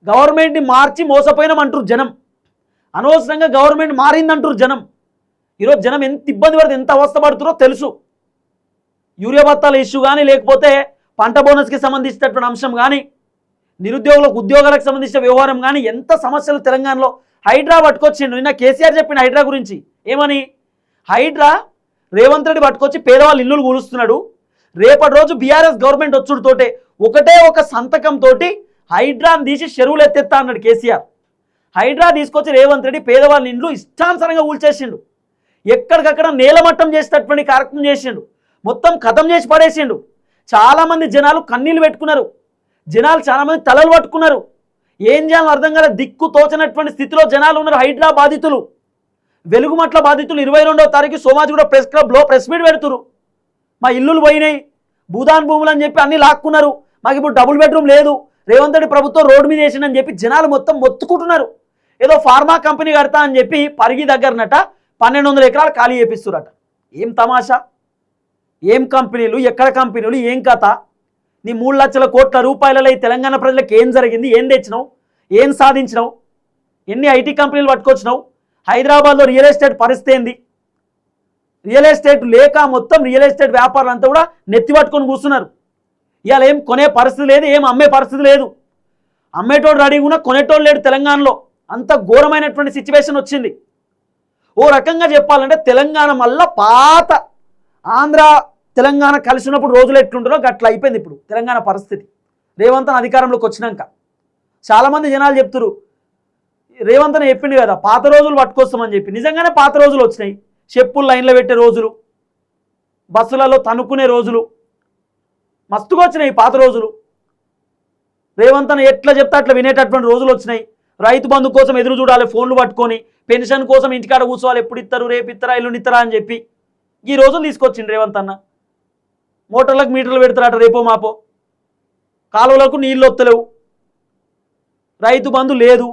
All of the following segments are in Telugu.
గవర్నమెంట్ని మార్చి మోసపోయినామంటారు జనం. అనవసరంగా గవర్నమెంట్ మారిందంటారు జనం. ఈరోజు జనం ఎంత ఇబ్బంది పడుతుంది, ఎంత అవస్థ పడుతుందో తెలుసు. యూరియా బత్తాల ఇష్యూ కానీ, లేకపోతే పంట బోనస్కి సంబంధించినటువంటి అంశం కానీ, నిరుద్యోగులకు ఉద్యోగాలకు సంబంధించిన వ్యవహారం కానీ, ఎంత సమస్యలు తెలంగాణలో. హైడ్రా పట్టుకొచ్చిండు నిన్న కేసీఆర్ చెప్పిన హైడ్రా గురించి. ఏమని? హైడ్రా రేవంత్ రెడ్డి పట్టుకొచ్చి పేదవాళ్ళు ఇల్లులు కూలుస్తున్నాడు. రేపటి రోజు బీఆర్ఎస్ గవర్నమెంట్ వచ్చుడుతోటే ఒకటే ఒక సంతకంతో హైడ్రాని తీసి చెరువులు ఎత్తెత్తా అన్నాడు కేసీఆర్. హైడ్రా తీసుకొచ్చి రేవంత్ రెడ్డి పేదవాళ్ళ ఇండ్లు ఇష్టానుసారంగా ఊల్చేసిండు. ఎక్కడికక్కడ నేలమట్టం చేసేటటువంటి కార్యక్రమం చేసిండు. మొత్తం ఖతం చేసి పడేసిండు. చాలామంది జనాలు కన్నీళ్ళు పెట్టుకున్నారు. జనాలు చాలామంది తలలు పట్టుకున్నారు. ఏం చేయాలో అర్థం కాలే, దిక్కు తోచనటువంటి స్థితిలో జనాలు ఉన్నారు. హైడ్రా బాధితులు, వెలుగుమట్ల బాధితులు 22వ తారీఖు సోమాజిగూడ ప్రెస్ క్లబ్లో ప్రెస్ మీట్ పెడుతురు. మా ఇల్లులు పోయినాయి, భూదాన్ భూములు అని చెప్పి అన్నీ లాక్కున్నారు, మాకు ఇప్పుడు డబుల్ బెడ్రూమ్ లేదు, రేవంత్ రెడ్డి ప్రభుత్వం రోడ్డు మీద వేసిందని చెప్పి జనాలు మొత్తం మొత్తుకుంటున్నారు. ఏదో ఫార్మా కంపెనీ కడతా అని చెప్పి పరిగి దగ్గరనట 1200 ఎకరాలు ఖాళీ చేపిస్తురట. ఏం తమాషా, ఏం కంపెనీలు, ఎక్కడ కంపెనీలు, ఏం కథ? నీ 3 లక్షల కోట్ల రూపాయలలో ఈ తెలంగాణ ప్రజలకు ఏం జరిగింది? ఏం తెచ్చినావు? ఏం సాధించినావు? ఎన్ని ఐటీ కంపెనీలు పట్టుకొచ్చినావు? హైదరాబాద్లో రియల్ ఎస్టేట్ పరిస్థితి ఏంది? రియల్ ఎస్టేట్ లేక మొత్తం రియల్ ఎస్టేట్ వ్యాపారులు అంతా కూడా నెత్తి పట్టుకొని కూర్చున్నారు. ఇవాళ ఏం కొనే పరిస్థితి లేదు, ఏం అమ్మే పరిస్థితి లేదు. అమ్మేటోడు రెడీగా ఉన్నా కొనేటోడు లేడు తెలంగాణలో. అంత ఘోరమైనటువంటి సిచ్యువేషన్ వచ్చింది. ఓ రకంగా చెప్పాలంటే తెలంగాణ మళ్ళా పాత ఆంధ్ర తెలంగాణ కలిసి ఉన్నప్పుడు రోజులు ఎట్లుంటారో గట్లా అయిపోయింది ఇప్పుడు తెలంగాణ పరిస్థితి. రేవంత్ అధికారంలోకి వచ్చినాక చాలామంది జనాలు చెప్తున్నారు, రేవంత్ చెప్పిండు కదా పాత రోజులు పట్టుకొస్తామని చెప్పి. నిజంగానే పాత రోజులు వచ్చినాయి. చెప్పులు లైన్లో పెట్టే రోజులు, బస్సులలో తనుక్కునే రోజులు మస్తుగా వచ్చినాయి. పాత రోజులు రేవంత్ ఎట్లా చెప్తే అట్లా వినేటటువంటి రోజులు వచ్చినాయి. రైతు బంధు కోసం ఎదురు చూడాలి ఫోన్లు పట్టుకొని, పెన్షన్ కోసం ఇంటికాడ కూర్చోవాలి, ఎప్పుడు ఇస్తారు, రేపు ఇస్తారా, ఎల్లుండి ఇస్తారా అని చెప్పి ఈ రోజులు తీసుకొచ్చిండు రేవంత్ అన్న. మోటార్లకు మీటర్లు పెడతారట రేపో మాపో, కాలువలకు నీళ్ళు వస్తలేవు, రైతు బంధు లేదు.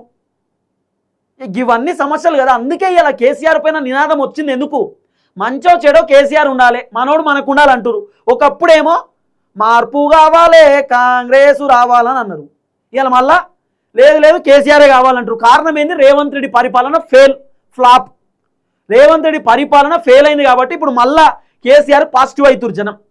ఇవన్నీ సమస్యలు కదా. అందుకే ఇలా కేసీఆర్ పైన నినాదం వచ్చింది. ఎందుకు? మంచో చెడో కేసీఆర్ ఉండాలి, మనోడు మనకు ఉండాలంటారు. ఒకప్పుడేమో మార్పు కావాలి, కాంగ్రెస్ రావాలని అన్నారు. ఇలా మళ్ళా లేదు లేదు కేసీఆరే కావాలంటారు. కారణం ఏంది? రేవంత్ రెడ్డి పరిపాలన ఫ్లాప్. రేవంత్ రెడ్డి పరిపాలన ఫెయిల్ అయింది కాబట్టి ఇప్పుడు మళ్ళా కేసీఆర్ పాజిటివ్ అవుతారు జనం.